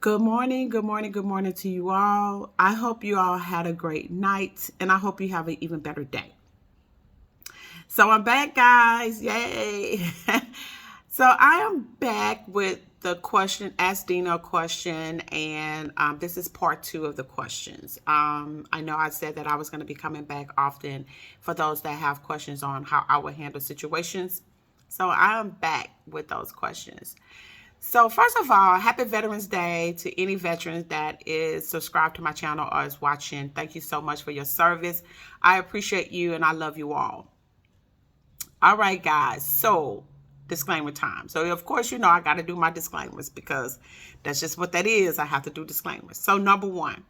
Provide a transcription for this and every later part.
Good morning, good morning, good morning to you all. I hope you all had a great night and I hope you have an even better day. So I'm back, guys. Yay. So I am back with the question, Ask Dina a question, and this is part two of the questions. I know I said that I was going to be coming back often for those that have questions on how I would handle situations. So I am back with those questions. So first of all, happy Veterans Day to any veterans that is subscribed to my channel or is watching. Thank you so much for your service. I appreciate you and I love you all. All right, guys. So disclaimer time. So of course, I got to do my disclaimers because that's just what that is. I have to do disclaimers. So number one,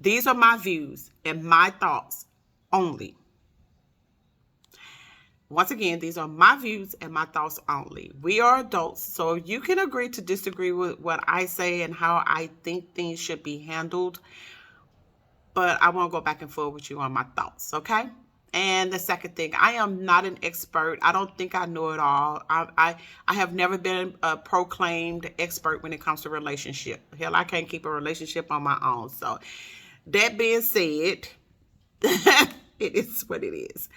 these are my views and my thoughts only. Once again, these are my views and my thoughts only. We are adults, so you can agree to disagree with what I say and how I think things should be handled, but I won't go back and forth with you on my thoughts, okay? And the second thing, I am not an expert. I don't think I know it all. I have never been a proclaimed expert when it comes to relationship. Hell, I can't keep a relationship on my own. So that being said, it is what it is.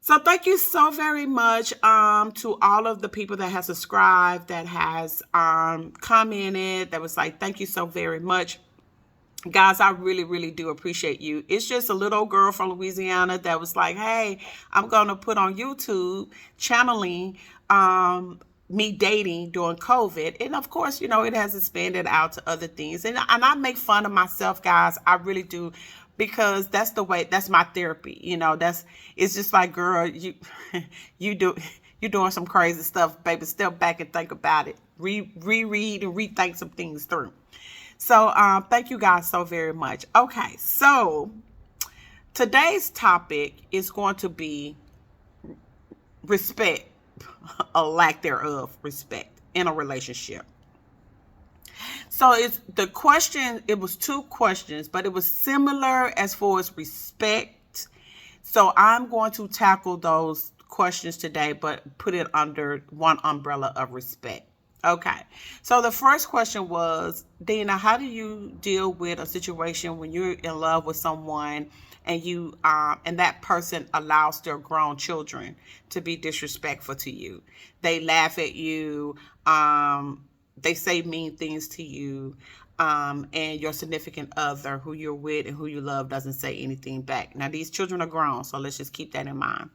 So thank you so very much to all of the people that have subscribed, that has commented, that was like, thank you so very much. Guys, I really, really do appreciate you. It's just a little girl from Louisiana that was like, hey, I'm going to put on YouTube channeling me dating during COVID. And of course, it has expanded out to other things. And I make fun of myself, guys. I really do. Because that's the way, that's my therapy. It's just like, girl, you're doing some crazy stuff, baby. Step back and think about it. Reread and rethink some things through. So thank you guys so very much. Okay, so today's topic is going to be respect, a lack thereof respect in a relationship. So it was two questions, but it was similar as far as respect. So I'm going to tackle those questions today, but put it under one umbrella of respect. Okay. So the first question was, Dina, how do you deal with a situation when you're in love with someone and and that person allows their grown children to be disrespectful to you? They laugh at you, they say mean things to you, and your significant other who you're with and who you love doesn't say anything back. Now, these children are grown, so let's just keep that in mind.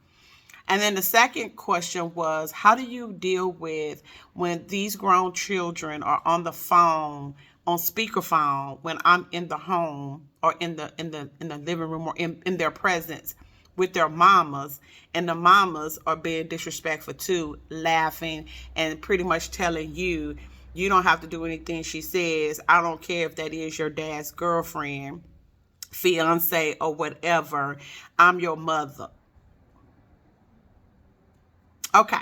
And then the second question was, how do you deal with when these grown children are on the phone, on speakerphone, when I'm in the home or in the living room or in their presence with their mamas, and the mamas are being disrespectful too, laughing and pretty much telling you, you don't have to do anything she says. I don't care if that is your dad's girlfriend, fiance, or whatever. I'm your mother. Okay.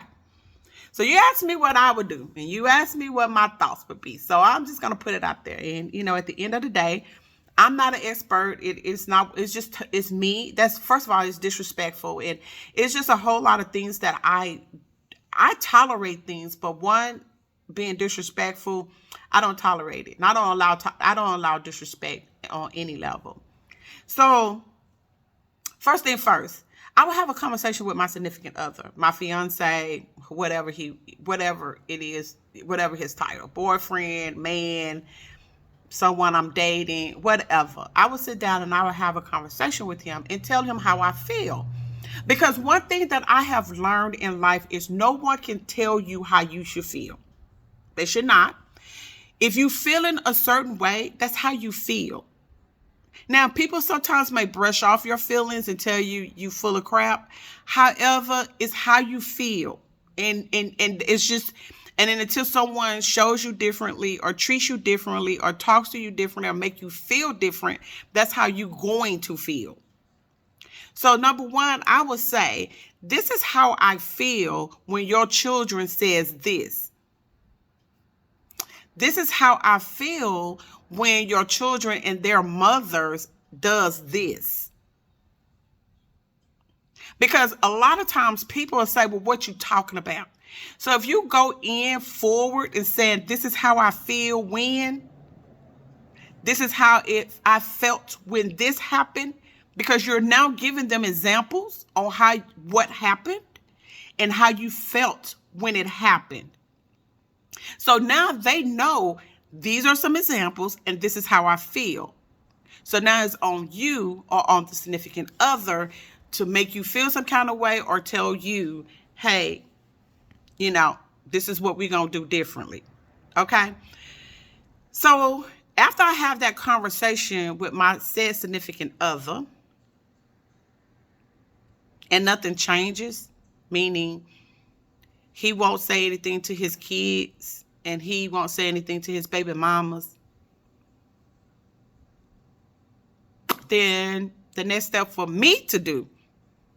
So you asked me what I would do, and you asked me what my thoughts would be. So I'm just going to put it out there. And, at the end of the day, I'm not an expert. It's me. That's, first of all, it's disrespectful. And it's just a whole lot of things that I tolerate things, but one, being disrespectful, I don't tolerate it. And I don't allow disrespect on any level. So first thing first, I will have a conversation with my significant other, my fiance, whatever it is, whatever his title, boyfriend, man, someone I'm dating, whatever. I will sit down and I will have a conversation with him and tell him how I feel. Because one thing that I have learned in life is no one can tell you how you should feel. They should not. If you feel in a certain way, that's how you feel. Now, people sometimes may brush off your feelings and tell you full of crap. However, it's how you feel. And it's just, and then until someone shows you differently or treats you differently or talks to you differently or make you feel different, that's how you're going to feel. So number one, I would say, this is how I feel when your children says this. This is how I feel when your children and their mothers does this. Because a lot of times people will say, well, what you talking about? So if you go in forward and saying, this is how I feel when, This is how I felt when this happened, because you're now giving them examples on what happened and how you felt when it happened. So now they know these are some examples and this is how I feel. So now it's on you or on the significant other to make you feel some kind of way or tell you, hey, this is what we're going to do differently. Okay? So after I have that conversation with my said significant other and nothing changes, meaning he won't say anything to his kids and he won't say anything to his baby mamas, then the next step for me to do,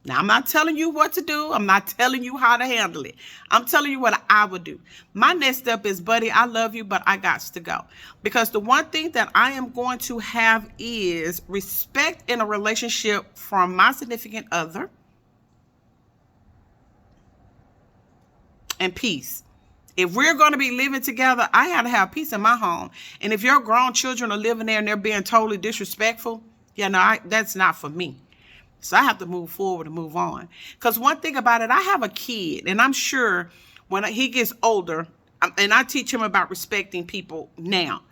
now I'm not telling you what to do. I'm not telling you how to handle it. I'm telling you what I would do. My next step is, buddy, I love you, but I got to go. Because the one thing that I am going to have is respect in a relationship from my significant other and peace. If we're going to be living together, I got to have peace in my home. And if your grown children are living there and they're being totally disrespectful, that's not for me. So I have to move forward and move on. Because one thing about it, I have a kid, and I'm sure when he gets older, and I teach him about respecting people now.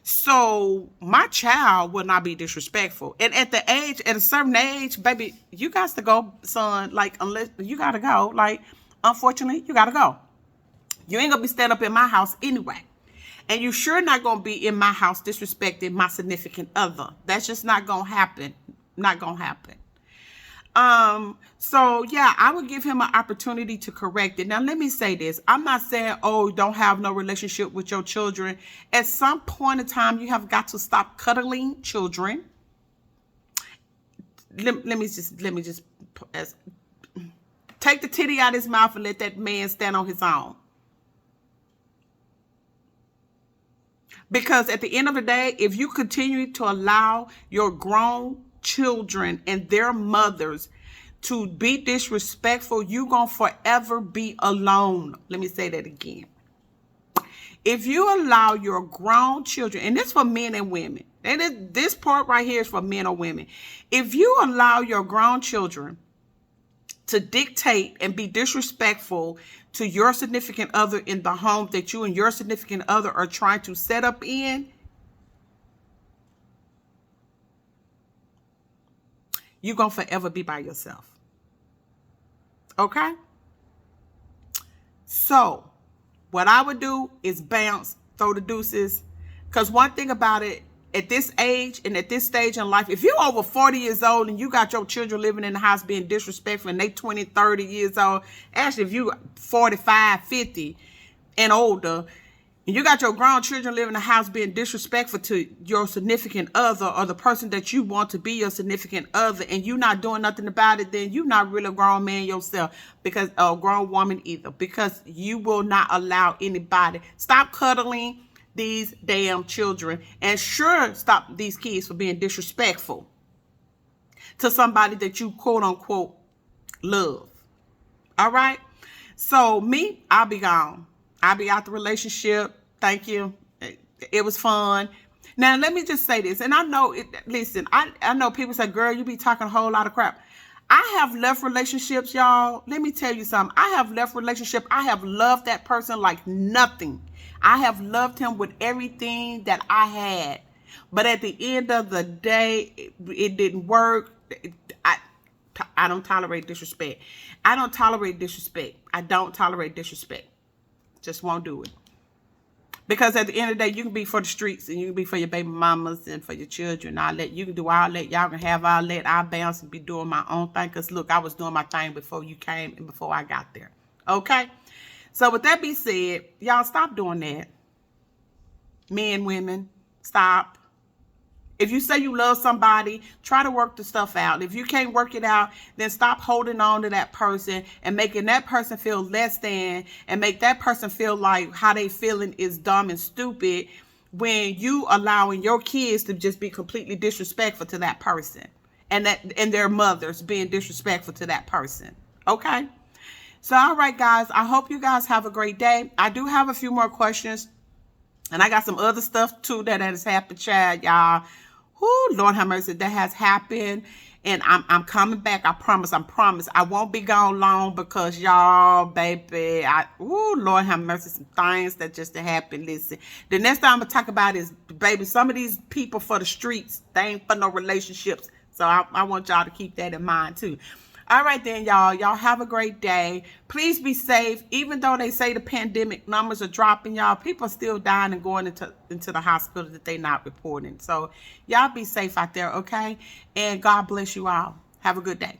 So my child will not be disrespectful. And at a certain age, baby, you got to go, son. Like, unless you got to go, like, unfortunately, you got to go. You ain't going to be standing up in my house anyway. And you sure not going to be in my house disrespecting my significant other. That's just not going to happen. Not going to happen. So yeah, I would give him an opportunity to correct it. Now, let me say this. I'm not saying, don't have no relationship with your children. At some point in time, you have got to stop cuddling children. Let me just take the titty out of his mouth and let that man stand on his own. Because at the end of the day, if you continue to allow your grown children and their mothers to be disrespectful, you're going to forever be alone. Let me say that again. If you allow your grown children, and this for men and women, and this part right here is for men or women. If you allow your grown children to dictate and be disrespectful to your significant other in the home that you and your significant other are trying to set up in, you're going to forever be by yourself. Okay? So, what I would do is bounce, throw the deuces. Because one thing about it, at this age and at this stage in life, if you're over 40 years old and you got your children living in the house being disrespectful and they 20, 30 years old, actually if you 45, 50 and older, and you got your grown children living in the house being disrespectful to your significant other or the person that you want to be your significant other, and you not doing nothing about it, then you're not really a grown man yourself, because a grown woman either, because you will not allow anybody. Stop cuddling these damn children, and sure, stop these kids for being disrespectful to somebody that you quote unquote love. All right. So me, I'll be gone. I'll be out the relationship. Thank you. It was fun. Now, let me just say this. And I know it. Listen, I know people say, girl, you be talking a whole lot of crap. I have left relationships, y'all. Let me tell you something. I have left relationship. I have loved that person like nothing. I have loved him with everything that I had. But at the end of the day, it didn't work. I don't tolerate disrespect. I don't tolerate disrespect. I don't tolerate disrespect. Just won't do it. Because at the end of the day, you can be for the streets and you can be for your baby mamas and for your children. You can do all that. Y'all can have all that. I'll bounce and be doing my own thing. Because look, I was doing my thing before you came and before I got there. Okay? So with that being said, y'all stop doing that. Men, women, stop. If you say you love somebody, try to work the stuff out. If you can't work it out, then stop holding on to that person and making that person feel less than, and make that person feel like how they feeling is dumb and stupid, when you allowing your kids to just be completely disrespectful to that person, and their mothers being disrespectful to that person. Okay? So, all right, guys, I hope you guys have a great day. I do have a few more questions And I got some other stuff too that has happened, child, y'all. Whoo, Lord have mercy, that has happened. And I'm coming back. I promise. I promise. I won't be gone long because y'all, baby, Lord have mercy, some things that just happened. Listen, the next time I'm gonna talk about is, baby, some of these people for the streets, they ain't for no relationships. So I want y'all to keep that in mind too. All right then, y'all. Y'all have a great day. Please be safe. Even though they say the pandemic numbers are dropping, y'all, people are still dying and going into the hospital that they not reporting. So y'all be safe out there, okay? And God bless you all. Have a good day.